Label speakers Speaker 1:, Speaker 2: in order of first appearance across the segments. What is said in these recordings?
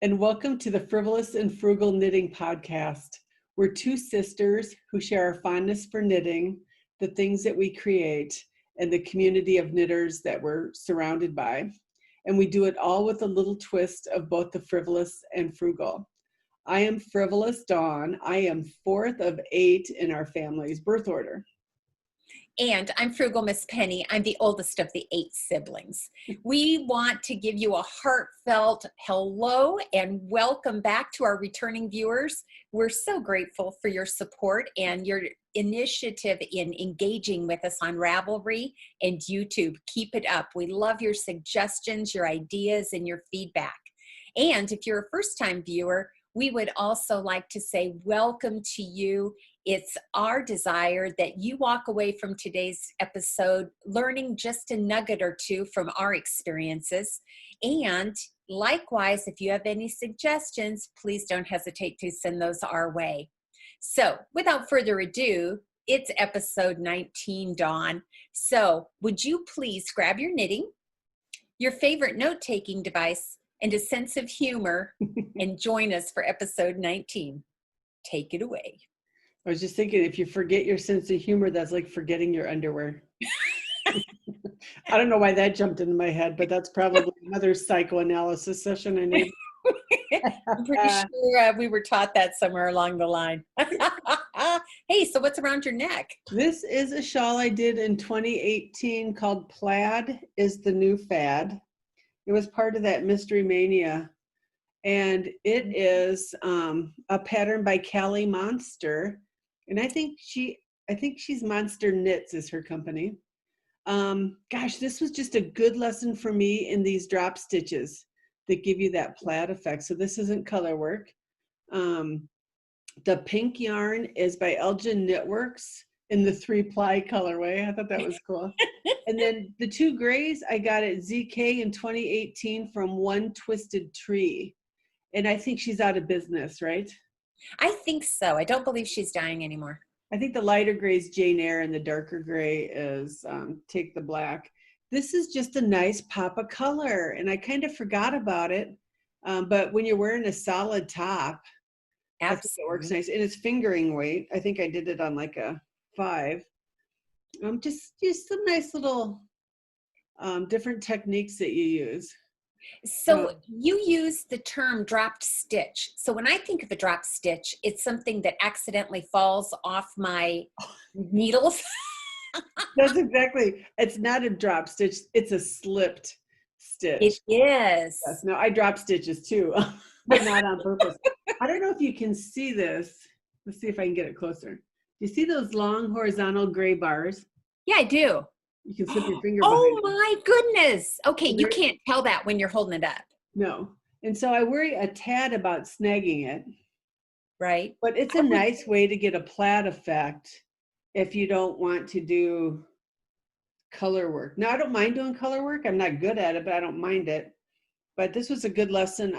Speaker 1: and welcome to the Frivolous and Frugal Knitting Podcast. We're two sisters who share our fondness for knitting, the things that we create, and the community of knitters that we're surrounded by. And we do it all with a little twist of both the frivolous and frugal. I am Frivolous Dawn. I am fourth of 8 in our family's birth order.
Speaker 2: And I'm Frugal Miss Penny. I'm the oldest of the 8 siblings. We want to give you a heartfelt hello and welcome back to our returning viewers. We're so grateful for your support and your initiative in engaging with us on Ravelry and YouTube. Keep it up. We love your suggestions, your ideas, and your feedback. And if you're a first-time viewer, we would also like to say welcome to you. It's our desire that you walk away from today's episode learning just a nugget or two from our experiences. And likewise, if you have any suggestions, please don't hesitate to send those our way. So without further ado, it's episode 19, Dawn. So would you please grab your knitting, your favorite note-taking device, and a sense of humor and join us for episode 19. Take it away.
Speaker 1: I was just thinking, if you forget your sense of humor, that's like forgetting your underwear. I don't know why that jumped into my head, but that's probably another psychoanalysis session I need.
Speaker 2: I'm pretty sure we were taught that somewhere along the line. Hey, so what's around your neck?
Speaker 1: This is a shawl I did in 2018 called Plaid is the New Fad. It was part of that Mystery Mania. And it is a pattern by Callie Monster. And I think she's Monster Knits is her company. Gosh, this was just a good lesson for me in these drop stitches that give you that plaid effect. So this isn't color work. The pink yarn is by Elgin Knitworks in the 3-ply colorway. I thought that was cool. And then the 2 grays I got at ZK in 2018 from One Twisted Tree. And I think she's out of business, right?
Speaker 2: I think so. I don't believe she's dying anymore.
Speaker 1: I think the lighter gray is Jane Eyre and the darker gray is Take the Black. This is just a nice pop of color, and I kind of forgot about it. But when you're wearing a solid top, I think it works nice. And it's fingering weight. I think I did it on like a 5. Just some nice little different techniques that you use.
Speaker 2: So you use the term dropped stitch. So when I think of a drop stitch, it's something that accidentally falls off my needles.
Speaker 1: That's exactly. It's not a drop stitch. It's a slipped stitch.
Speaker 2: It is.
Speaker 1: Yes. No, I drop stitches too, but not on purpose. I don't know if you can see this. Let's see if I can get it closer. You see those long horizontal gray bars?
Speaker 2: Yeah, I do.
Speaker 1: You can slip your finger
Speaker 2: Oh
Speaker 1: behind
Speaker 2: my goodness. Okay, you can't tell that when you're holding it up.
Speaker 1: No. And so I worry a tad about snagging it.
Speaker 2: Right.
Speaker 1: But it's a nice way to get a plaid effect if you don't want to do color work. Now, I don't mind doing color work. I'm not good at it, but I don't mind it. But this was a good lesson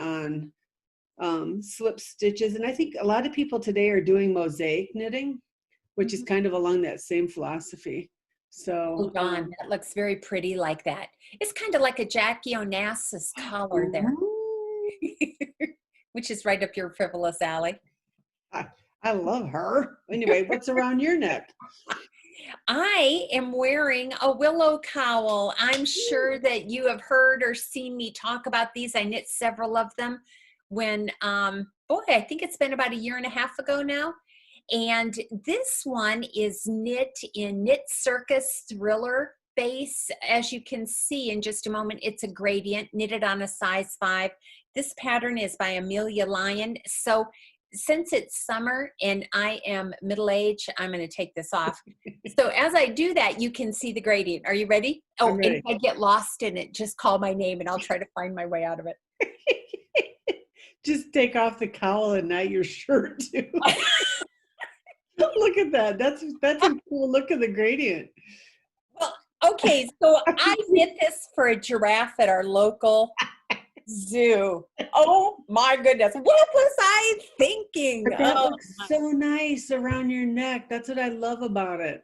Speaker 1: on slip stitches. And I think a lot of people today are doing mosaic knitting, which is kind of along that same philosophy. So,
Speaker 2: Dawn, that looks very pretty like that. It's kind of like a Jackie Onassis collar there, which is right up your frivolous alley.
Speaker 1: I love her. Anyway, what's around your neck?
Speaker 2: I am wearing a Willow Cowl. I'm sure that you have heard or seen me talk about these. I knit several of them when, I think it's been about 1.5 years ago now. And this one is knit in Knit Circus Thrilling base. As you can see in just a moment, it's a gradient knitted on a size 5. This pattern is by Amelia Lyon. So since it's summer and I am middle-aged, I'm going to take this off. So as I do that, you can see the gradient. Are you ready? Oh, and if I get lost in it, just call my name and I'll try to find my way out of it.
Speaker 1: Just take off the cowl and not your shirt too. Look at that. That's a cool look of the gradient.
Speaker 2: Well, okay, so I knit this for a giraffe at our local zoo. Oh my goodness. What was I thinking?
Speaker 1: But that looks so nice around your neck. That's what I love about it.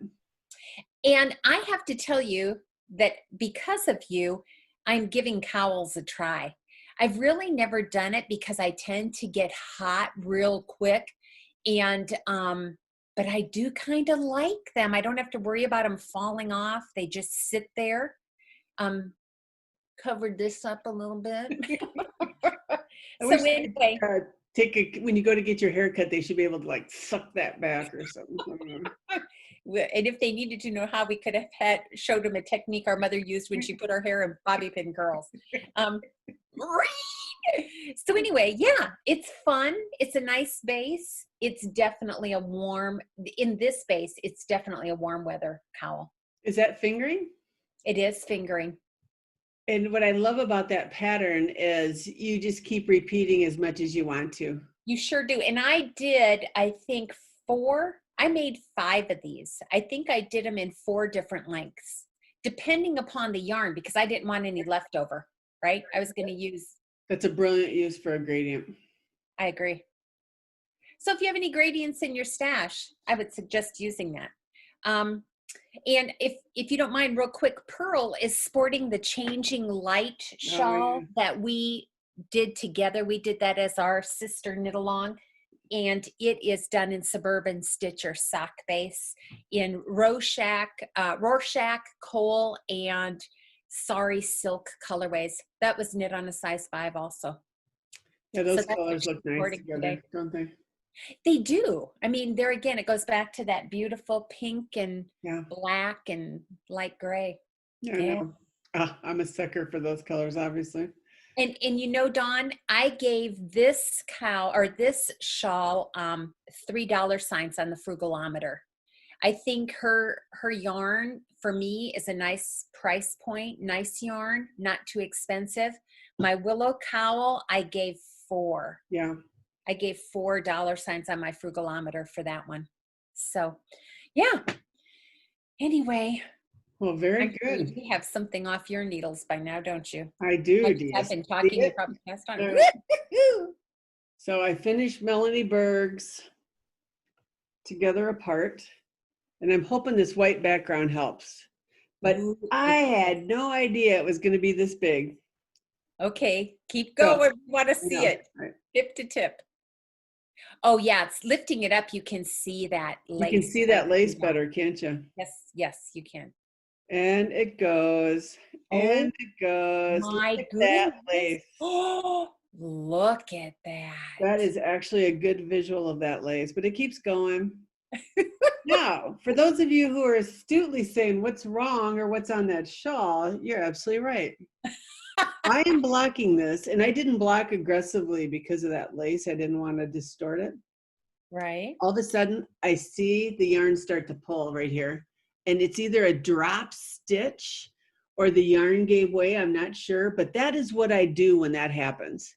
Speaker 2: And I have to tell you that because of you, I'm giving cowls a try. I've really never done it because I tend to get hot real quick. And, but I do kind of like them. I don't have to worry about them falling off. They just sit there. Covered this up a little bit.
Speaker 1: I
Speaker 2: So
Speaker 1: wish
Speaker 2: anyway.
Speaker 1: when you go to get your hair cut, they should be able to like suck that back or something. I don't know.
Speaker 2: And if they needed to know how, we could have showed them a technique our mother used when she put her hair in bobby pin curls. So anyway, yeah, it's fun. It's a nice base. It's definitely a warm, in this base, it's definitely a warm weather cowl.
Speaker 1: Is that fingering?
Speaker 2: It is fingering.
Speaker 1: And what I love about that pattern is you just keep repeating as much as you want to.
Speaker 2: You sure do. And I did, I think I made 5 of these. I think I did them in 4 different lengths, depending upon the yarn, because I didn't want any leftover, right? I was going to use.
Speaker 1: That's a brilliant use for a gradient.
Speaker 2: I agree. So if you have any gradients in your stash, I would suggest using that. And if you don't mind, real quick, Purl is sporting the Changing Light shawl that we did together. We did that as our sister knit along. And it is done in Suburban Stitcher Sock base in Rorschach, Coal, and Sari Silk colorways. That was knit on a size 5 also.
Speaker 1: Yeah, those colors look nice together, don't they?
Speaker 2: They do. I mean, there again, it goes back to that beautiful pink and black and light gray.
Speaker 1: Yeah. I'm a sucker for those colors, obviously.
Speaker 2: And you know, Dawn, I gave this cowl or this shawl $3 signs on the frugalometer. I think her yarn for me is a nice price point, nice yarn, not too expensive. My Willow Cowl, I gave 4.
Speaker 1: Yeah.
Speaker 2: I gave $4 signs on my frugalometer for that one. So, yeah. Anyway.
Speaker 1: Well, very good.
Speaker 2: You have something off your needles by now, don't you?
Speaker 1: I do.
Speaker 2: I've been talking. You probably passed on.
Speaker 1: So I finished Melanie Berg's Together Apart, and I'm hoping this white background helps. But I had no idea it was going to be this big.
Speaker 2: Okay, keep going. We want to see it. Right. Tip to tip. Oh yeah, it's lifting it up. You can see that lace.
Speaker 1: You can see that lace better, can't you?
Speaker 2: Yes, you can.
Speaker 1: And it goes, and it goes.
Speaker 2: My goodness.
Speaker 1: That lace.
Speaker 2: Oh, look at that.
Speaker 1: That is actually a good visual of that lace, but it keeps going. Now, for those of you who are astutely saying what's wrong or what's on that shawl, you're absolutely right. I am blocking this, and I didn't block aggressively because of that lace. I didn't want to distort it.
Speaker 2: Right.
Speaker 1: All of a sudden, I see the yarn start to pull right here. And it's either a drop stitch or the yarn gave way. I'm not sure, but that is what I do when that happens.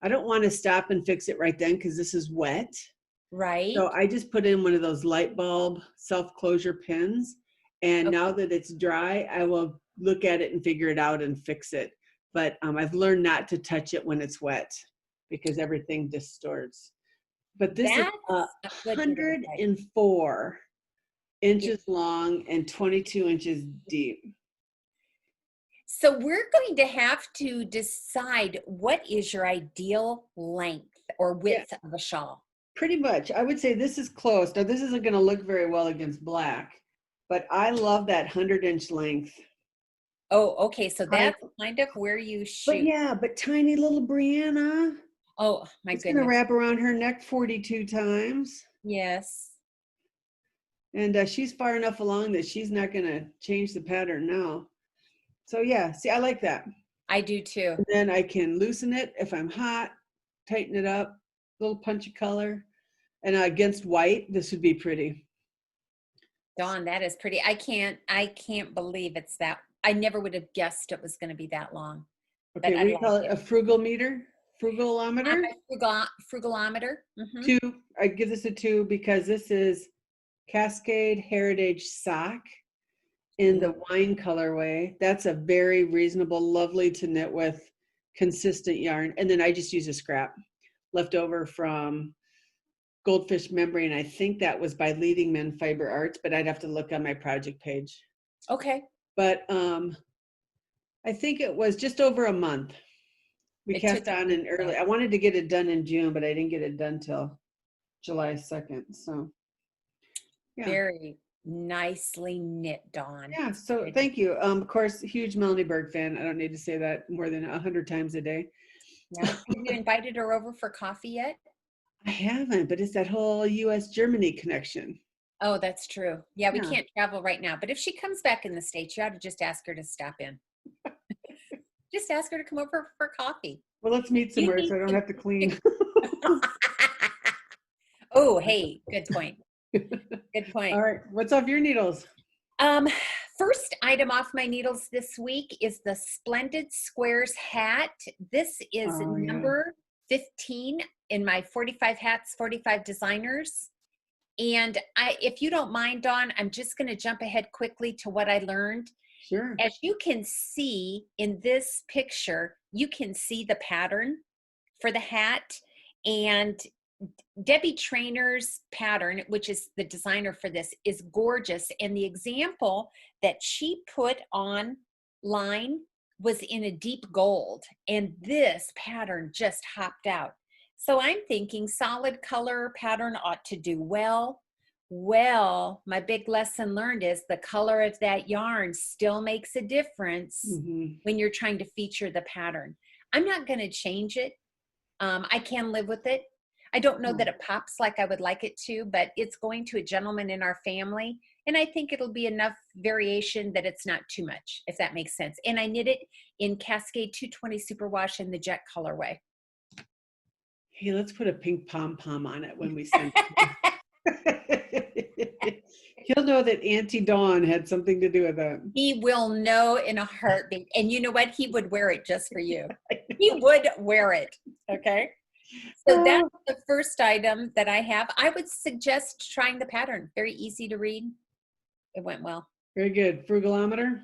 Speaker 1: I don't want to stop and fix it right then because this is wet.
Speaker 2: Right.
Speaker 1: So I just put in one of those light bulb self-closure pins. And now that it's dry, I will look at it and figure it out and fix it. But I've learned not to touch it when it's wet because everything distorts. But this is 104 inches long and 22 inches deep.
Speaker 2: So we're going to have to decide what is your ideal length or width of a shawl.
Speaker 1: Pretty much. I would say this is close. Now this isn't going to look very well against black, but I love that 100-inch length.
Speaker 2: Oh, okay. So that's kind of where you shoot.
Speaker 1: But tiny little Brianna.
Speaker 2: Oh, my goodness.
Speaker 1: It's going to wrap around her neck 42 times.
Speaker 2: Yes.
Speaker 1: And she's far enough along that she's not going to change the pattern now. So yeah, see, I like that.
Speaker 2: I do too.
Speaker 1: And then I can loosen it if I'm hot, tighten it up, little punch of color. And against white, this would be pretty.
Speaker 2: Dawn, that is pretty. I can't believe it's that. I never would have guessed it was going to be that long.
Speaker 1: Okay, what do you call it? A frugalometer? Frugalometer?
Speaker 2: Frugalometer. Mm-hmm.
Speaker 1: 2. I give this a 2 because this is Cascade Heritage Sock in the wine colorway. That's a very reasonable, lovely to knit with, consistent yarn. And then I just use a scrap left over from Goldfish Membrane. I think that was by Leading Men Fiber Arts, but I'd have to look on my project page.
Speaker 2: Okay.
Speaker 1: But I think it was just over a month. We
Speaker 2: It
Speaker 1: cast
Speaker 2: took
Speaker 1: on in early. I wanted to get it done in June, but I didn't get it done till July 2nd. So yeah.
Speaker 2: very nicely knit, Dawn.
Speaker 1: Yeah, so thank you. Of course, huge Melanie Berg fan. I don't need to say that more than 100 times a day.
Speaker 2: Yeah. Have you invited her over for coffee yet?
Speaker 1: I haven't, but it's that whole US-Germany connection.
Speaker 2: Oh, that's true. Yeah, we
Speaker 1: Yeah.
Speaker 2: can't travel right now. But if she comes back in the States, you ought to just ask her to stop in. Just ask her to come over for coffee.
Speaker 1: Well, let's meet somewhere so I don't have to clean.
Speaker 2: Oh, hey, good point. Good point.
Speaker 1: All right, what's off your needles?
Speaker 2: First item off my needles this week is the Splendid Squares hat. This is number 15 in my 45 hats, 45 designers. And if you don't mind, Dawn, I'm just going to jump ahead quickly to what I learned.
Speaker 1: Sure.
Speaker 2: As you can see in this picture, you can see the pattern for the hat. And Debbie Trainor's pattern, which is the designer for this, is gorgeous. And the example that she put online was in a deep gold. And this pattern just hopped out. So I'm thinking solid color pattern ought to do well. Well, my big lesson learned is the color of that yarn still makes a difference when you're trying to feature the pattern. I'm not going to change it. I can live with it. I don't know that it pops like I would like it to, but it's going to a gentleman in our family. And I think it'll be enough variation that it's not too much, if that makes sense. And I knit it in Cascade 220 Superwash in the jet colorway.
Speaker 1: Hey, let's put a pink pom-pom on it when we send it. He'll know that Auntie Dawn had something to do with it.
Speaker 2: He will know in a heartbeat. And you know what? He would wear it just for you. He would wear it. Okay. So that's the first item that I have. I would suggest trying the pattern. Very easy to read. It went well.
Speaker 1: Very good. Frugalometer?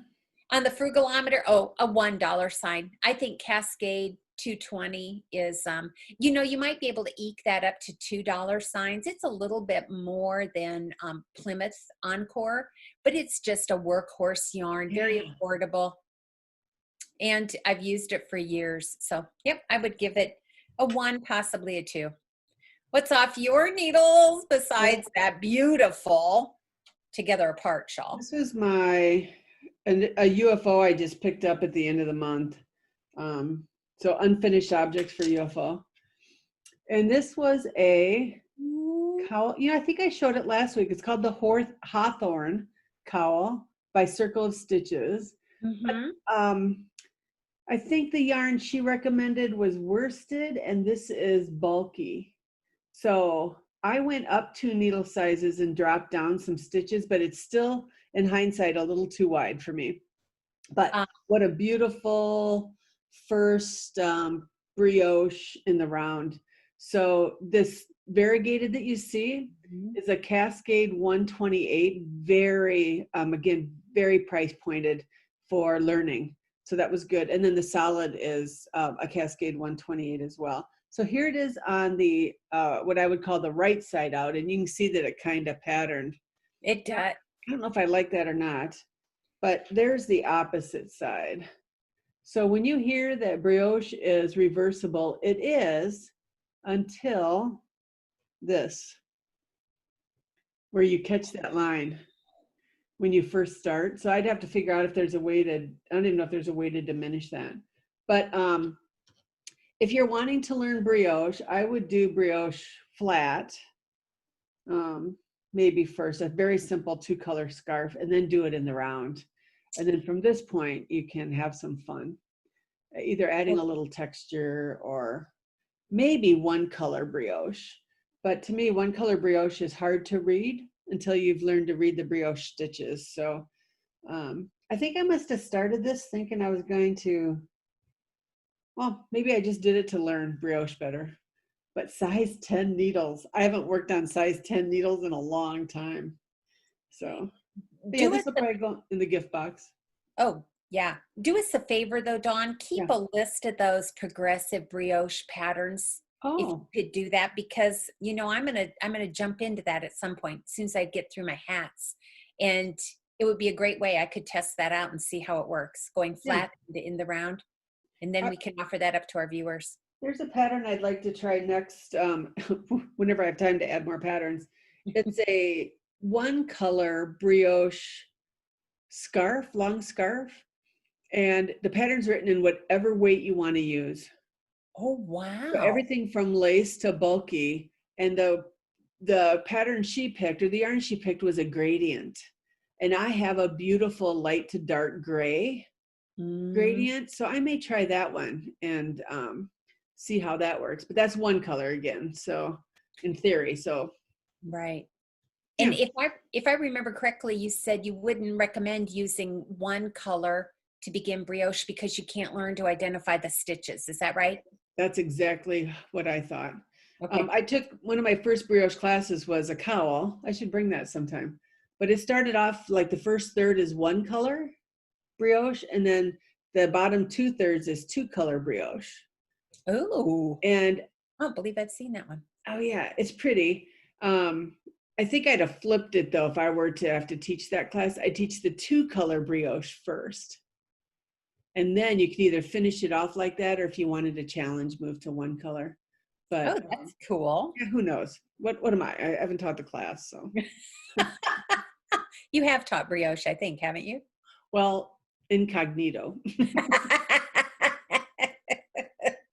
Speaker 2: On the frugalometer, a $1 sign. I think Cascade 220 is, you know, you might be able to eke that up to $2 signs. It's a little bit more than Plymouth Encore, but it's just a workhorse yarn, very affordable. And I've used it for years. So, yep, I would give it a 1, possibly a 2. What's off your needles besides that beautiful Together Apart shawl?
Speaker 1: This is a UFO I just picked up at the end of the month. So unfinished objects for UFO. And this was a cowl. You know, I think I showed it last week. It's called the Hawthorne cowl by Circle of Stitches. I think the yarn she recommended was worsted, and this is bulky. So I went up 2 needle sizes and dropped down some stitches, but it's still, in hindsight, a little too wide for me. But what a beautiful first brioche in the round. So this variegated that you see is a Cascade 128, very, again, very price pointed for learning. So that was good. And then the solid is a Cascade 128 as well. So here it is on the, what I would call the right side out. And you can see that it kind of patterned.
Speaker 2: It does.
Speaker 1: I don't know if I like that or not, but there's the opposite side. So when you hear that brioche is reversible, it is until this, where you catch that line when you first start. So I'd have to figure out if there's a way to, I don't even know if there's a way to diminish that. But if you're wanting to learn brioche, I would do brioche flat, maybe first, a very simple 2-color scarf, and then do it in the round. And then from this point, you can have some fun, either adding a little texture or maybe 1-color brioche. But to me, 1-color brioche is hard to read until you've learned to read the brioche stitches. So I think I must have started this thinking I was going to, well, maybe I just did it to learn brioche better. But size 10 needles. I haven't worked on size 10 needles in a long time. So yeah, this will probably go in the gift box.
Speaker 2: Oh, yeah. Do us a favor though, Dawn. Keep a list of those progressive brioche patterns. If you could do that, because you know I'm gonna jump into that at some point as soon as I get through my hats, and it would be a great way I could test that out and see how it works going flat in the round. And then we can offer that up to our viewers.
Speaker 1: There's a pattern I'd like to try next, whenever I have time to add more patterns. It's a one color brioche scarf, long scarf. And the pattern's written in whatever weight you want to use.
Speaker 2: Oh, wow.
Speaker 1: So everything from lace to bulky. And the pattern she picked, or the yarn she picked, was a gradient. And I have a beautiful light to dark gray gradient. So I may try that one and see how that works. But that's one color again. So in theory, so.
Speaker 2: Right. And if I remember correctly, you said you wouldn't recommend using one color to begin brioche because you can't learn to identify the stitches. Is that right?
Speaker 1: That's exactly what I thought.
Speaker 2: Okay.
Speaker 1: I took one of my first brioche classes was a cowl. I should bring that sometime. But it started off like the first third is one color brioche, and then the bottom 2/3 is two color brioche.
Speaker 2: Oh.
Speaker 1: And
Speaker 2: I don't believe I've seen that one.
Speaker 1: Oh yeah, it's pretty. I think I'd have flipped it though if I were to have to teach that class. I teach the two color brioche first. And then you could either finish it off like that, or if you wanted a challenge, move to one color. But
Speaker 2: oh, that's cool.
Speaker 1: Yeah, who knows? What am I? I haven't taught the class, so.
Speaker 2: You have taught brioche, I think, haven't you?
Speaker 1: Well, incognito.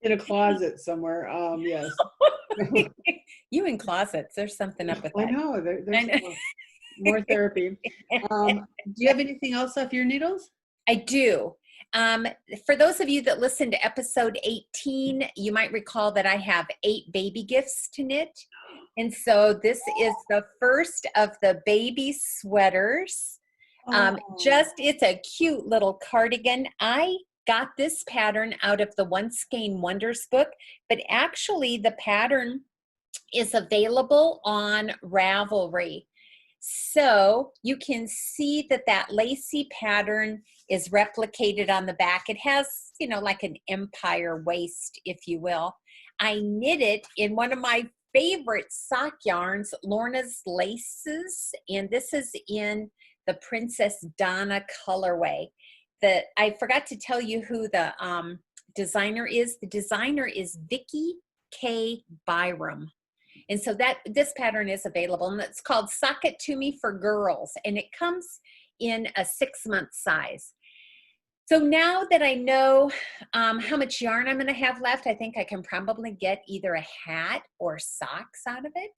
Speaker 1: In a closet somewhere. Yes.
Speaker 2: You in closets. There's something up with that.
Speaker 1: I know. There's more therapy. Do you have anything else off your needles?
Speaker 2: I do. For those of you that listened to episode 18, you might recall that I have 8 baby gifts to knit. And so this is the first of the baby sweaters. It's a cute little cardigan. I got this pattern out of the One Skein Wonders book, but actually the pattern is available on Ravelry. So you can see that lacy pattern is replicated on the back. It has, like an empire waist, if you will. I knit it in one of my favorite sock yarns, Lorna's Laces, and this is in the Princess Donna colorway. I forgot to tell you who the designer is. The designer is Vicki K. Byram. And so this pattern is available, and it's called Sock It To Me for Girls, and it comes in a 6-month size. So now that I know how much yarn I'm going to have left, I think I can probably get either a hat or socks out of it.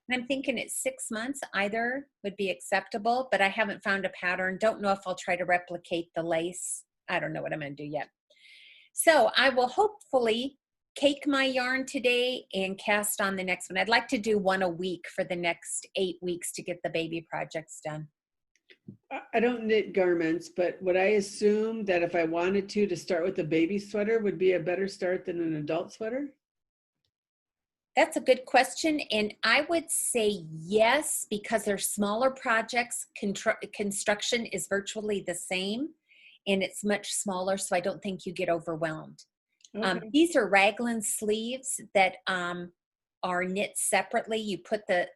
Speaker 2: And I'm thinking at 6 months, either would be acceptable, but I haven't found a pattern. Don't know if I'll try to replicate the lace. I don't know what I'm going to do yet. So I will hopefully cake my yarn today and cast on the next one. I'd like to do one a week for the next 8 weeks to get the baby projects done.
Speaker 1: I don't knit garments, but would I assume that if I wanted to start with a baby sweater would be a better start than an adult sweater?
Speaker 2: That's a good question. And I would say yes, because they're smaller projects. Construction is virtually the same and it's much smaller. So I don't think you get overwhelmed. Okay. These are raglan sleeves that are knit separately. You put the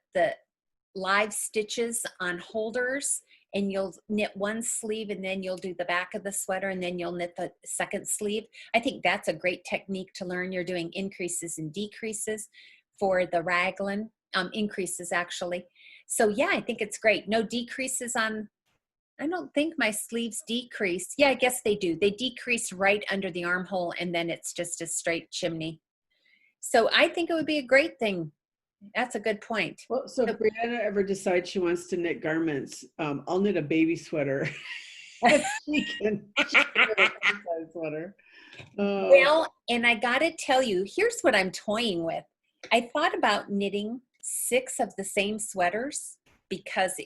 Speaker 2: live stitches on holders and you'll knit one sleeve and then you'll do the back of the sweater and then you'll knit the second sleeve. I think that's a great technique to learn. You're doing increases and decreases for the raglan, increases actually. So yeah, I think it's great. No decreases on, I don't think my sleeves decrease. Yeah, I guess they do. They decrease right under the armhole and then it's just a straight chimney. So I think it would be a great thing. That's a good point.
Speaker 1: Well, so if Brianna ever decides she wants to knit garments, I'll knit a baby sweater. she can knit a sweater.
Speaker 2: Well, and I got to tell you, here's what I'm toying with. I thought about knitting 6 of the same sweaters because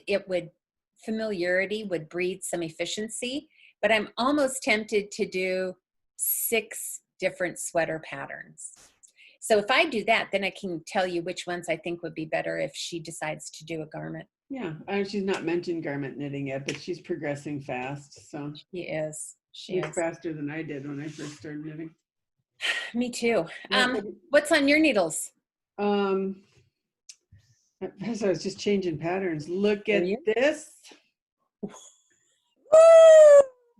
Speaker 2: familiarity would breed some efficiency, but I'm almost tempted to do 6 different sweater patterns. So if I do that, then I can tell you which ones I think would be better if she decides to do a garment.
Speaker 1: Yeah, she's not mentioned garment knitting yet, but she's progressing fast. So
Speaker 2: she is.
Speaker 1: She's faster than I did when I first started knitting.
Speaker 2: Me too. What's on your needles?
Speaker 1: So I was just changing patterns. Look at this.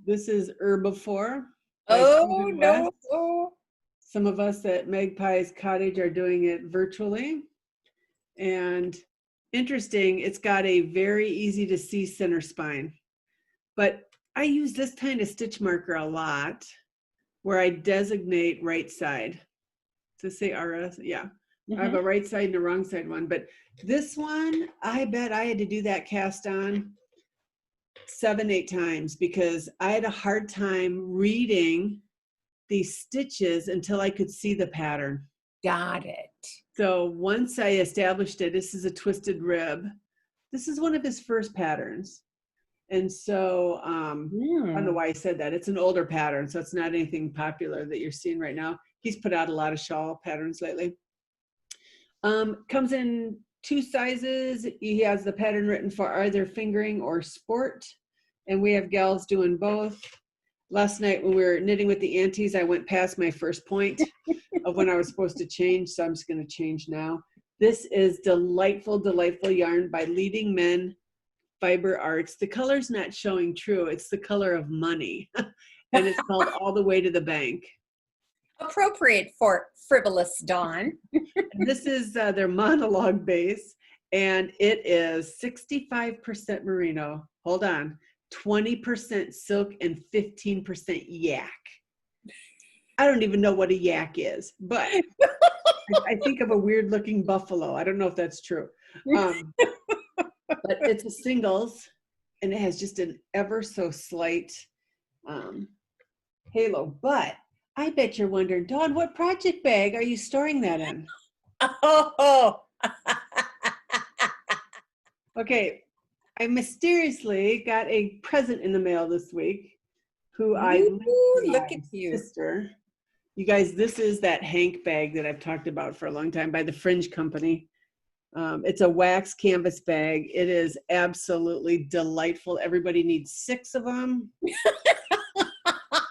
Speaker 1: This is Herbivore. by
Speaker 2: Oh,
Speaker 1: Stephen West.
Speaker 2: no. Oh.
Speaker 1: Some of us at Magpie's Cottage are doing it virtually. And interesting, it's got a very easy to see center spine. But I use this kind of stitch marker a lot where I designate right side. Does it say RS? Yeah. I have a right side and a wrong side one. But this one, I bet I had to do that cast on 7-8 times because I had a hard time reading these stitches until I could see the pattern.
Speaker 2: Got it.
Speaker 1: So once I established it, this is a twisted rib. This is one of his first patterns. And so I don't know why I said that. It's an older pattern, so it's not anything popular that you're seeing right now. He's put out a lot of shawl patterns lately. Comes in 2 sizes. He has the pattern written for either fingering or sport. And we have gals doing both. Last night when we were knitting with the aunties, I went past my first point of when I was supposed to change, so I'm just going to change now. This is delightful, delightful yarn by Leading Men Fiber Arts. The color's not showing true. It's the color of money. And it's called All the Way to the Bank.
Speaker 2: Appropriate for Frivolous Dawn.
Speaker 1: And this is their monologue base, and it is 65% merino. Hold on. 20% silk and 15% yak. I don't even know what a yak is, but I think of a weird looking buffalo. I don't know if that's true. But it's a singles, and it has just an ever so slight halo. But I bet you're wondering, Dawn, what project bag are you storing that in?
Speaker 2: Oh.
Speaker 1: Okay, I mysteriously got a present in the mail this week. Look
Speaker 2: at you.
Speaker 1: Sister. You guys, this is that Hank bag that I've talked about for a long time by the Fringe Company. It's a wax canvas bag. It is absolutely delightful. Everybody needs 6 of them.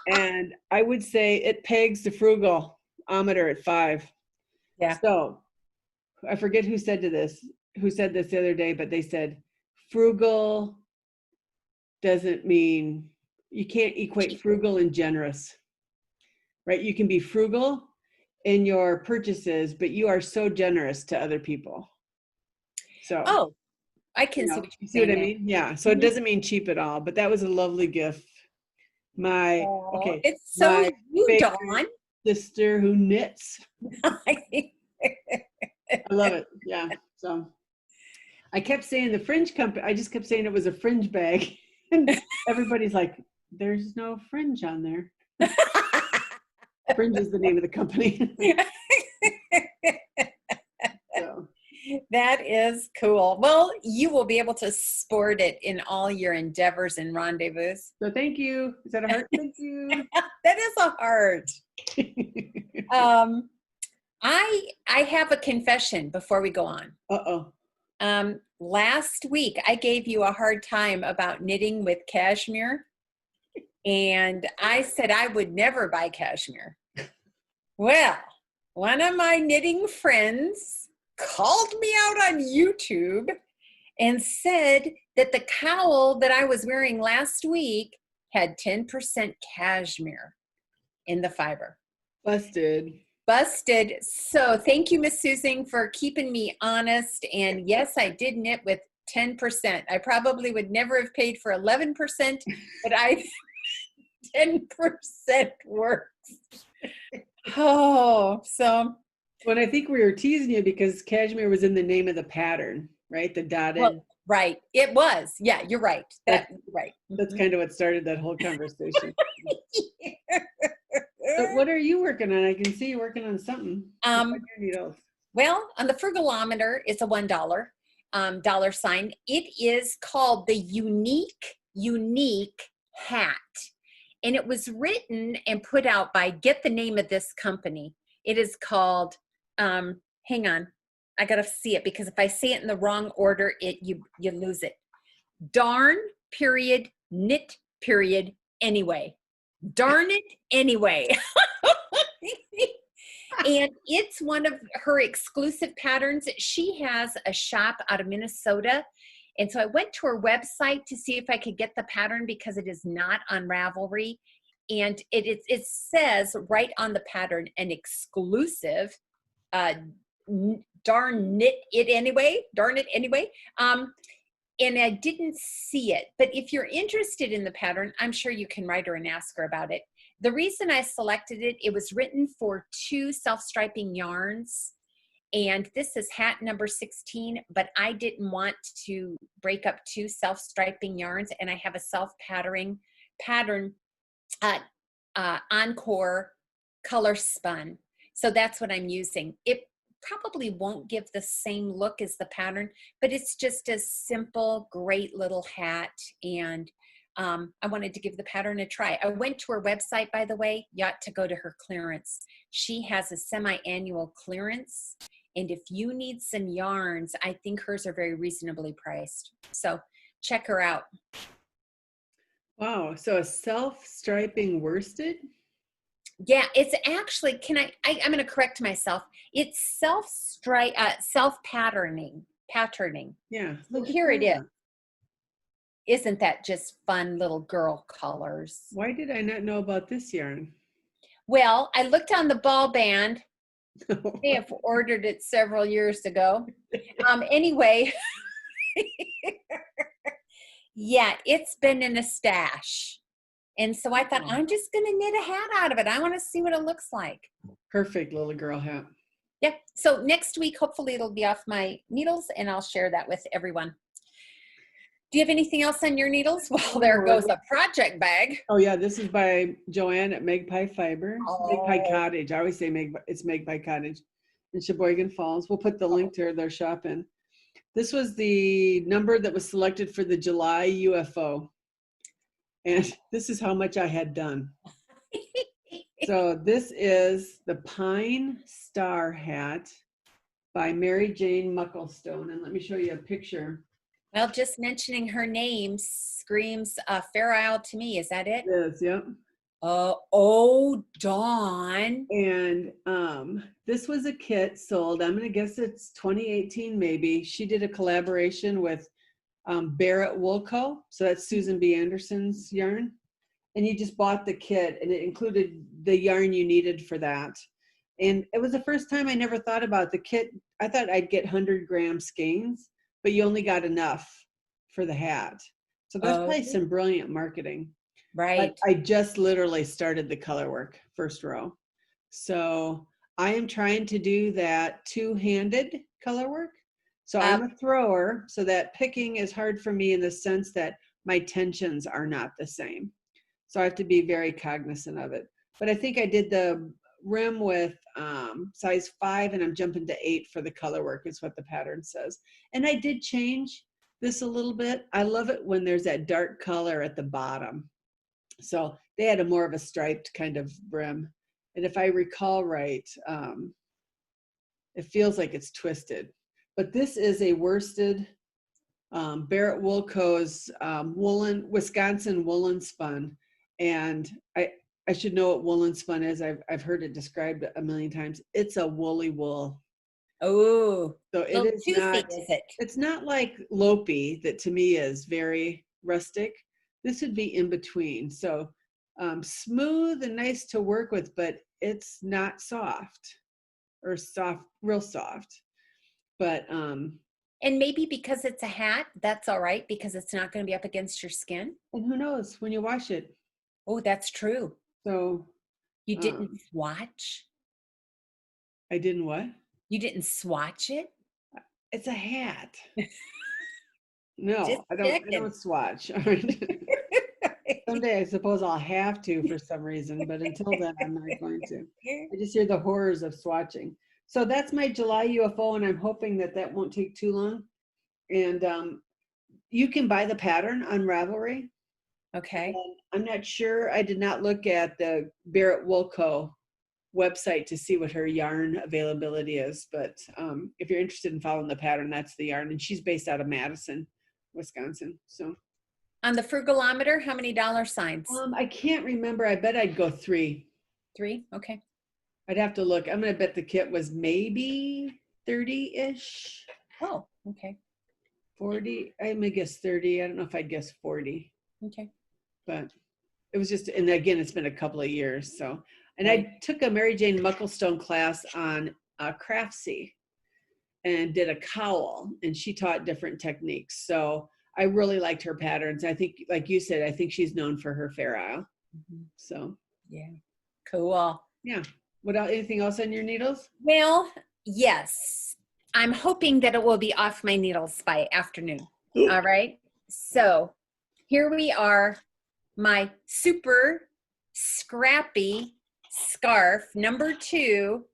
Speaker 1: And I would say it pegs the frugalometer at 5.
Speaker 2: Yeah.
Speaker 1: So I forget who said this the other day, but they said frugal doesn't mean, you can't equate frugal and generous, right? You can be frugal in your purchases, but you are so generous to other people. So,
Speaker 2: I can see what
Speaker 1: you
Speaker 2: you're
Speaker 1: see what I
Speaker 2: saying.
Speaker 1: mean? Yeah. So it doesn't mean cheap at all, but that was a lovely gift.
Speaker 2: It's so
Speaker 1: my
Speaker 2: you, Dawn.
Speaker 1: Sister who knits. I love it. Yeah. So I kept saying the Fringe Company. I just kept saying it was a fringe bag, and everybody's like, "There's no fringe on there." Fringe is the name of the company. So.
Speaker 2: That is cool. Well, you will be able to sport it in all your endeavors and rendezvous.
Speaker 1: So thank you. Is that a heart? Thank you.
Speaker 2: That is a heart. I have a confession before we go on.
Speaker 1: Uh-oh.
Speaker 2: Last week I gave you a hard time about knitting with cashmere, and I said I would never buy cashmere. Well, one of my knitting friends called me out on YouTube and said that the cowl that I was wearing last week had 10% cashmere in the fiber.
Speaker 1: Busted.
Speaker 2: So thank you, Miss Susan, for keeping me honest. And yes, I did knit with 10%. I probably would never have paid for 11%, but 10% works. So.
Speaker 1: Well, I think we were teasing you because cashmere was in the name of the pattern, right? The dotted.
Speaker 2: Well, right. It was. Yeah, you're right. Right.
Speaker 1: That's kind of what started that whole conversation. So what are you working on? I can see you working on something.
Speaker 2: Well, on the frugalometer, it's a $1 dollar sign. It is called the Uneek Hat. And it was written and put out by, get the name of this company. It is called, hang on, I gotta see it because if I say it in the wrong order, you lose it. Darn.Knit anyway. Darn.Knit anyway. And it's one of her exclusive patterns. She has a shop out of Minnesota. And so I went to her website to see if I could get the pattern because it is not on Ravelry. and it says right on the pattern, an exclusive, Darn.Knit it anyway, Darn it anyway. And I didn't see it, but if you're interested in the pattern, I'm sure you can write her and ask her about it. The reason I selected it, it was written for 2 self-striping yarns, and this is hat number 16, but I didn't want to break up 2 self-striping yarns, and I have a self-pattern Encore color spun. So that's what I'm using. It probably won't give the same look as the pattern, but it's just a simple, great little hat. And I wanted to give the pattern a try. I went to her website, by the way. You ought to go to her clearance. She has a semi-annual clearance. And if you need some yarns, I think hers are very reasonably priced. So check her out.
Speaker 1: Wow. So a self-striping worsted?
Speaker 2: Yeah, it's actually, I'm going to correct myself. It's self-patterning.
Speaker 1: Yeah.
Speaker 2: So here it is. Isn't that just fun little girl colors?
Speaker 1: Why did I not know about this yarn?
Speaker 2: Well, I looked on the ball band. They have ordered it several years ago. Anyway, yeah, it's been in a stash. And so I thought, I'm just going to knit a hat out of it. I want to see what it looks like.
Speaker 1: Perfect little girl hat.
Speaker 2: Yeah. So next week, hopefully it'll be off my needles and I'll share that with everyone. Do you have anything else on your needles? Well, there goes a project bag.
Speaker 1: Oh yeah, this is by Joanne at Magpie Fiber. Magpie Cottage. I always say it's Magpie Cottage in Sheboygan Falls. We'll put the link to their shop in. This was the number that was selected for the July UFO. And this is how much I had done. So this is the Pine Star hat by Mary Jane Mucklestone. And let me show you a picture.
Speaker 2: Well, just mentioning her name screams Fair Isle to me. Is that it?
Speaker 1: It is, yep.
Speaker 2: Oh, Dawn.
Speaker 1: And this was a kit sold. I'm going to guess it's 2018 maybe. She did a collaboration with Willow Cowl. So that's Susan B. Anderson's yarn. And you just bought the kit and it included the yarn you needed for that. And it was the first time I never thought about the kit. I thought I'd get 100-gram skeins, but you only got enough for the hat. So that's probably some brilliant marketing.
Speaker 2: Right.
Speaker 1: But I just literally started the color work, first row. So I am trying to do that two-handed color work. So I'm a thrower, so that picking is hard for me in the sense that my tensions are not the same. So I have to be very cognizant of it. But I think I did the rim with size 5 and I'm jumping to 8 for the color work is what the pattern says. And I did change this a little bit. I love it when there's that dark color at the bottom. So they had a more of a striped kind of brim. And if I recall right, it feels like it's twisted. But this is a worsted Barrett Woolco's Wisconsin woolen spun. And I should know what woolen spun is. I've heard it described a million times. It's a woolly wool.
Speaker 2: Oh,
Speaker 1: so it is not.
Speaker 2: Is it?
Speaker 1: It's not like Lopi that to me is very rustic. This would be in between. So smooth and nice to work with, but it's not soft or soft, real soft. But
Speaker 2: and maybe because it's a hat, that's all right because it's not going to be up against your skin.
Speaker 1: And who knows when you wash it?
Speaker 2: Oh, that's true.
Speaker 1: So
Speaker 2: you didn't swatch?
Speaker 1: I didn't what?
Speaker 2: You didn't swatch it?
Speaker 1: It's a hat. No,
Speaker 2: Just
Speaker 1: I don't swatch. Someday I suppose I'll have to for some reason, but until then I'm not going to. I just hear the horrors of swatching. So that's my July UFO, and I'm hoping that that won't take too long. And you can buy the pattern on Ravelry.
Speaker 2: Okay.
Speaker 1: And I'm not sure. I did not look at the Barrett Woolco website to see what her yarn availability is. But if you're interested in following the pattern, that's the yarn. And she's based out of Madison, Wisconsin. So
Speaker 2: on the frugalometer, how many dollar signs?
Speaker 1: I can't remember. I bet I'd go 3.
Speaker 2: 3? Okay.
Speaker 1: I'd have to look. I'm going to bet the kit was maybe 30-ish.
Speaker 2: Oh, okay.
Speaker 1: 40. I may guess 30. I don't know if I'd guess 40.
Speaker 2: Okay.
Speaker 1: But it was just, and again, it's been a couple of years. So, and I took a Mary Jane Mucklestone class on Craftsy and did a cowl, and she taught different techniques. So I really liked her patterns. I think, like you said, I think she's known for her Fair Isle. So
Speaker 2: yeah, cool.
Speaker 1: Yeah. What else? Anything else on your needles?
Speaker 2: Well, yes. I'm hoping that it will be off my needles by afternoon. All right. So here we are. My super scrappy scarf number 2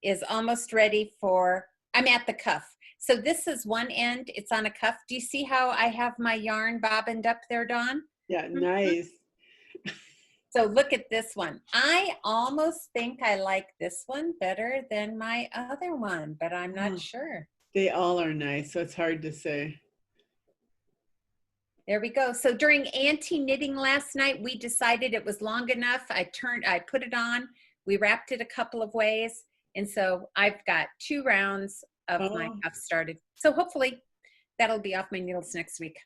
Speaker 2: is almost ready for, I'm at the cuff. So this is one end, it's on a cuff. Do you see how I have my yarn bobbined up there, Dawn?
Speaker 1: Yeah, nice.
Speaker 2: So look at this one. I almost think I like this one better than my other one, but I'm not sure.
Speaker 1: They all are nice, so it's hard to say.
Speaker 2: There we go. So during Auntie knitting last night, we decided it was long enough. I put it on. We wrapped it a couple of ways. And so I've got 2 rounds of my cuff started. So hopefully that'll be off my needles next week.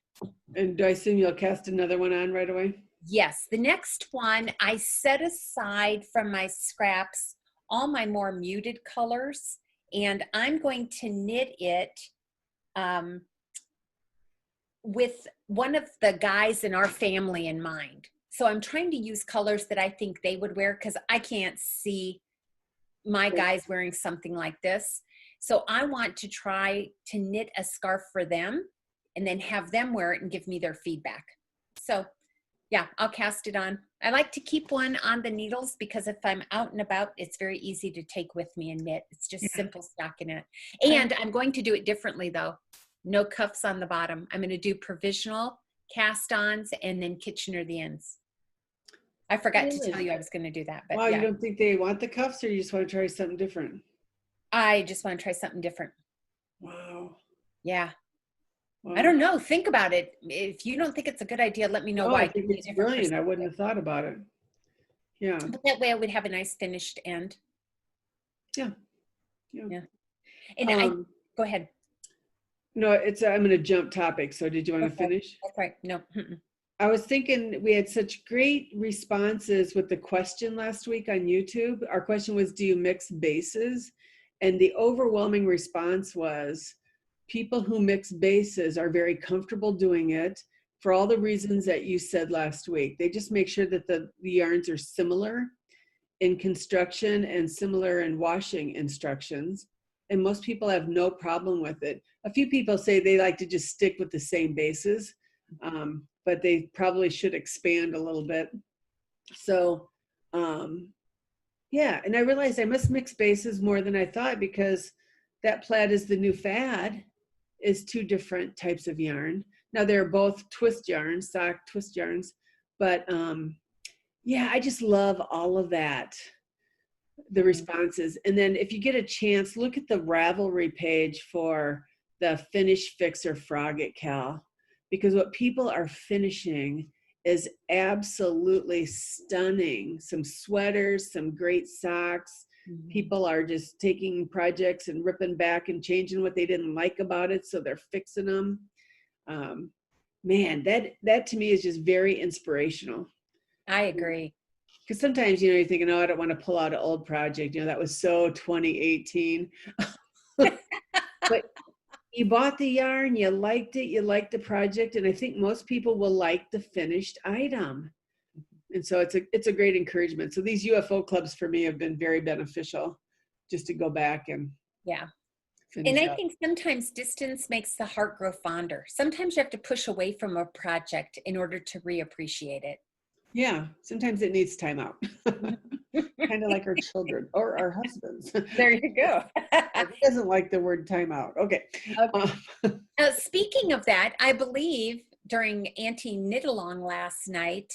Speaker 1: And do I assume you'll cast another one on right away?
Speaker 2: Yes. The next one, I set aside from my scraps all my more muted colors, and I'm going to knit it with one of the guys in our family in mind. So I'm trying to use colors that I think they would wear, because I can't see my guys wearing something like this. So I want to try to knit a scarf for them and then have them wear it and give me their feedback. So yeah, I'll cast it on. I like to keep one on the needles because if I'm out and about, it's very easy to take with me and knit. It's just simple stockinette. And I'm going to do it differently though. No cuffs on the bottom. I'm going to do provisional cast-ons and then Kitchener the ends. I forgot to tell you I was going to do that. But
Speaker 1: wow,
Speaker 2: yeah.
Speaker 1: You don't think they want the cuffs, or you just want to try something different?
Speaker 2: I just want to try something different.
Speaker 1: Wow.
Speaker 2: Yeah.
Speaker 1: Wow.
Speaker 2: I don't know. Think about it. If you don't think it's a good idea, let me know why.
Speaker 1: I think it's brilliant. I wouldn't have thought about it. Yeah.
Speaker 2: But that way I would have a nice finished end.
Speaker 1: Yeah.
Speaker 2: And go ahead.
Speaker 1: No, I'm going to jump topic. So did you want to finish?
Speaker 2: That's right. No.
Speaker 1: I was thinking we had such great responses with the question last week on YouTube. Our question was, do you mix bases? And the overwhelming response was, people who mix bases are very comfortable doing it for all the reasons that you said last week. They just make sure that the yarns are similar in construction and similar in washing instructions. And most people have no problem with it. A few people say they like to just stick with the same bases, but they probably should expand a little bit. So, yeah, and I realized I must mix bases more than I thought, because that plaid is the new fad, is 2 different types of yarn. Now they're both twist yarns, sock twist yarns, but yeah, I just love all of that, the responses. And then if you get a chance, look at the Ravelry page for the Finish Fixer Frogget Cal, because what people are finishing is absolutely stunning. Some sweaters, some great socks. People are just taking projects and ripping back and changing what they didn't like about it, so they're fixing them. Man, that to me is just very inspirational.
Speaker 2: I agree.
Speaker 1: Because sometimes, you're thinking, oh, I don't want to pull out an old project. That was so 2018. But you bought the yarn, you liked it, you liked the project, and I think most people will like the finished item. And so it's a great encouragement. So these UFO clubs for me have been very beneficial, just to go back and
Speaker 2: And I think sometimes distance makes the heart grow fonder. Sometimes you have to push away from a project in order to reappreciate it.
Speaker 1: Yeah, sometimes it needs time out. Kind of like our children or our husbands.
Speaker 2: There you go.
Speaker 1: He doesn't like the word time out. Okay.
Speaker 2: Speaking of that, I believe during Auntie Knit Along last night,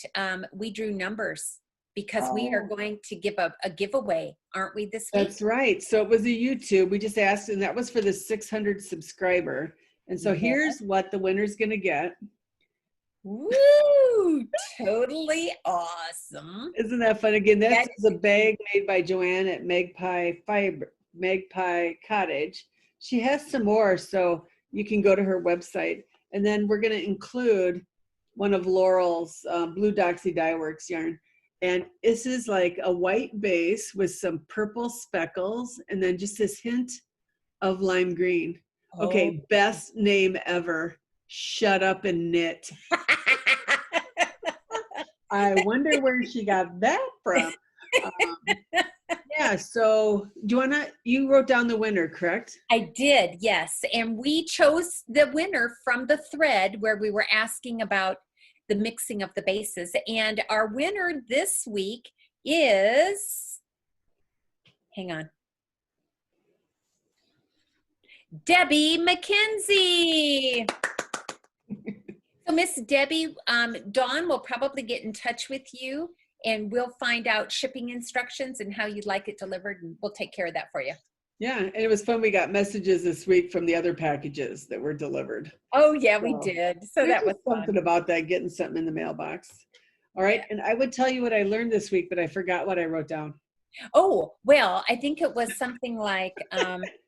Speaker 2: we drew numbers, because we are going to give a giveaway, aren't we, this week?
Speaker 1: That's right. So it was a YouTube. We just asked, and that was for the 600 subscriber. And so here's what the winner's going to get.
Speaker 2: Woo! Totally awesome.
Speaker 1: Isn't that fun? Again, this is a bag made by Joanne at Magpie Cottage. She has some more, so you can go to her website. And then we're going to include one of Laurel's Blue Doxy Dye Works yarn. And this is like a white base with some purple speckles and then just this hint of lime green. Okay, best name ever. Shut Up and Knit. I wonder where she got that from. Yeah, so you wrote down the winner, correct?
Speaker 2: I did, yes. And we chose the winner from the thread where we were asking about the mixing of the bases. And our winner this week is, hang on, Debbie McKenzie. So Miss Debbie, Dawn will probably get in touch with you and we'll find out shipping instructions and how you'd like it delivered, and we'll take care of that for you.
Speaker 1: Yeah, and it was fun. We got messages this week from the other packages that were delivered.
Speaker 2: Oh yeah, we did. So that was
Speaker 1: something
Speaker 2: fun.
Speaker 1: About that, getting something in the mailbox. All right, and I would tell you what I learned this week, but I forgot what I wrote down.
Speaker 2: Oh, well, I think it was something like,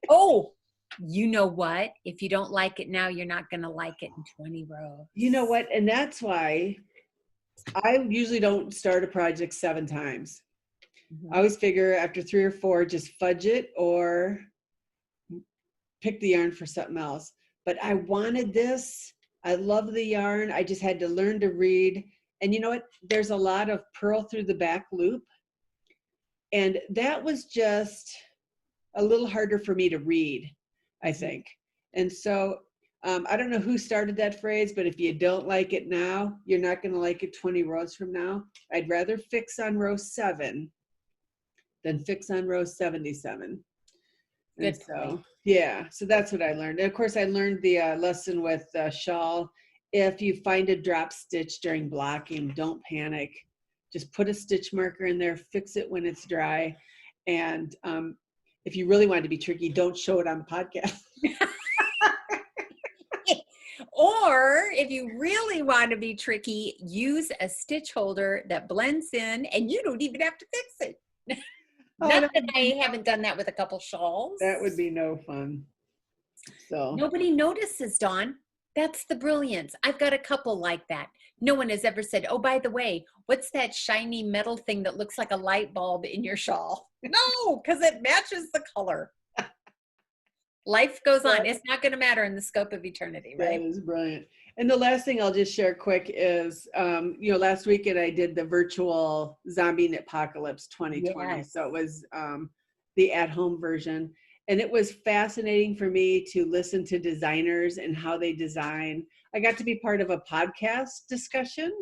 Speaker 2: oh, you know what? If you don't like it now, you're not going to like it in 20 rows.
Speaker 1: You know what? And that's why I usually don't start a project 7 times. I always figure after 3 or 4, just fudge it or pick the yarn for something else. But I wanted this. I love the yarn. I just had to learn to read. And you know what? There's a lot of purl through the back loop. And that was just a little harder for me to read, I think. And so I don't know who started that phrase, but if you don't like it now, you're not going to like it 20 rows from now. I'd rather fix on row 7 than fix on row 77.
Speaker 2: Good point.
Speaker 1: Yeah, so that's what I learned. And of course, I learned the lesson with shawl. If you find a drop stitch during blocking, don't panic. Just put a stitch marker in there, fix it when it's dry. And if you really want to be tricky, don't show it on the podcast.
Speaker 2: Or if you really want to be tricky, use a stitch holder that blends in and you don't even have to fix it. Not that I haven't done that with a couple shawls.
Speaker 1: That would be no fun. So
Speaker 2: nobody notices, Dawn. That's the brilliance. I've got a couple like that. No one has ever said, oh, by the way, what's that shiny metal thing that looks like a light bulb in your shawl? No, because it matches the color. Life goes on. It's not going to matter in the scope of eternity, right?
Speaker 1: That is brilliant. And the last thing I'll just share quick is, last weekend I did the virtual Zombie Knitpocalypse 2020. Yes. So it was the at-home version. And it was fascinating for me to listen to designers and how they design. I got to be part of a podcast discussion.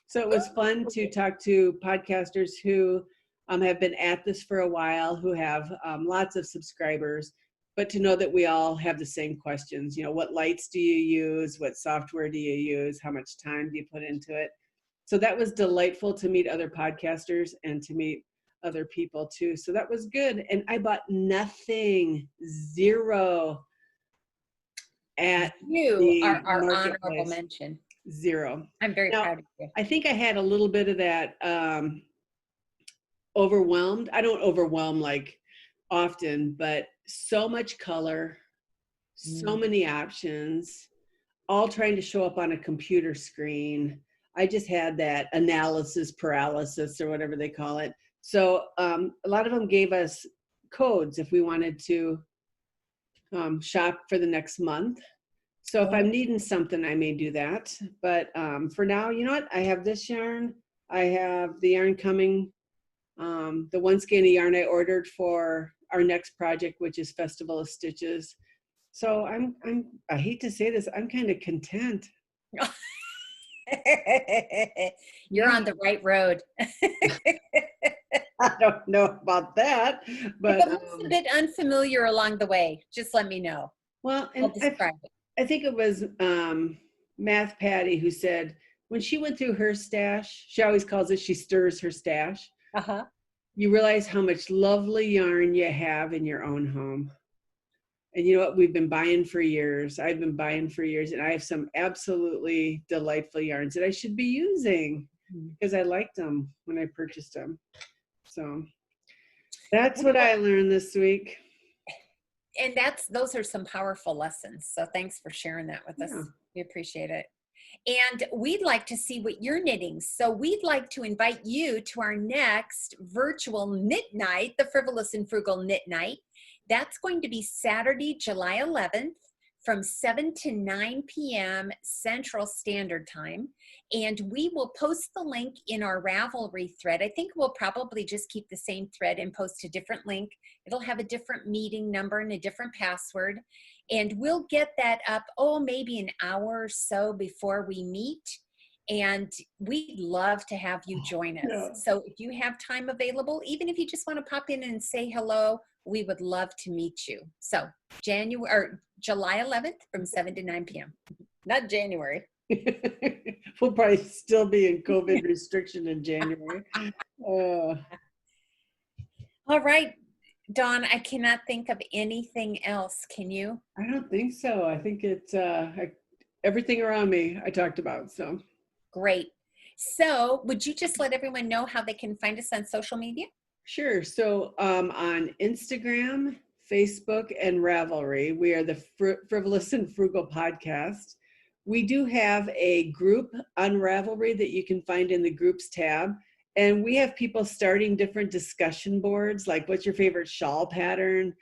Speaker 1: So it was fun to talk to podcasters who have been at this for a while, who have lots of subscribers. But to know that we all have the same questions, what lights do you use? What software do you use? How much time do you put into it? So that was delightful to meet other podcasters and to meet other people too. So that was good. And I bought nothing, 0 at
Speaker 2: you are our honorable mention.
Speaker 1: 0.
Speaker 2: I'm very proud of you.
Speaker 1: I think I had a little bit of that overwhelmed. I don't overwhelm like often, but so much color, so many options, all trying to show up on a computer screen. I just had that analysis paralysis or whatever they call it. So a lot of them gave us codes if we wanted to shop for the next month. So if I'm needing something, I may do that. But for now, you know what? I have this yarn. I have the yarn coming. The one skein of yarn I ordered for our next project, which is Festival of Stitches. So I hate to say this, I'm kind of content.
Speaker 2: You're on the right road.
Speaker 1: I don't know about that, but
Speaker 2: if it looks a bit unfamiliar along the way, just let me know.
Speaker 1: Well, and I think it was Math Patty who said when she went through her stash, she always calls it she stirs her stash. You realize how much lovely yarn you have in your own home. And you know what? We've been buying for years. I've been buying for years, and I have some absolutely delightful yarns that I should be using because I liked them when I purchased them. So that's what I learned this week.
Speaker 2: And those are some powerful lessons. So thanks for sharing that with us. We appreciate it. And we'd like to see what you're knitting. So we'd like to invite you to our next virtual knit night, the Frivolous and Frugal Knit Night. That's going to be Saturday, July 11th from 7 to 9 p.m. Central Standard Time. And we will post the link in our Ravelry thread. I think we'll probably just keep the same thread and post a different link. It'll have a different meeting number and a different password. And we'll get that up, maybe an hour or so before we meet. And we'd love to have you join us.
Speaker 1: Yeah.
Speaker 2: So if you have time available, even if you just want to pop in and say hello, we would love to meet you. So July 11th from 7 to 9 p.m. Not January.
Speaker 1: We'll probably still be in COVID restriction in January.
Speaker 2: All right, Dawn, I cannot think of anything else. Can you?
Speaker 1: I don't think so. I think it's everything around me I talked about. So
Speaker 2: great. So would you just let everyone know how they can find us on social media?
Speaker 1: Sure. So on Instagram, Facebook, and Ravelry, we are the Frivolous and Frugal podcast. We do have a group on Ravelry that you can find in the groups tab. And we have people starting different discussion boards, like what's your favorite shawl pattern?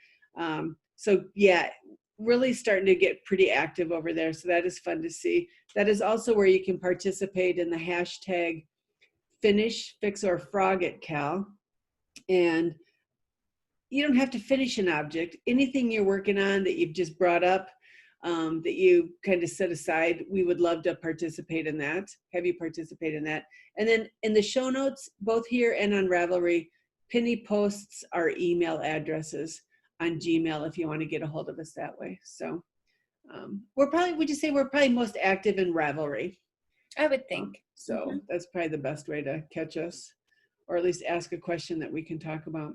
Speaker 1: So yeah, really starting to get pretty active over there. So that is fun to see. That is also where you can participate in the hashtag finish, fix, or frog at Cal. And you don't have to finish an object. Anything you're working on that you've just brought up, that you kind of set aside, we would love to participate in that, have you participate in that. And then in the show notes, both here and on Ravelry, Penny posts our email addresses on Gmail if you want to get a hold of us that way. So we're probably most active in Ravelry.
Speaker 2: I would think.
Speaker 1: So that's probably the best way to catch us, or at least ask a question that we can talk about.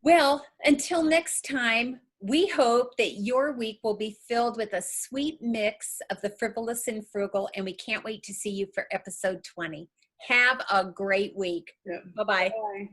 Speaker 2: Well, until next time, we hope that your week will be filled with a sweet mix of the frivolous and frugal, and we can't wait to see you for episode 20. Have a great week.
Speaker 1: Yep.
Speaker 2: Bye-bye.
Speaker 1: Bye.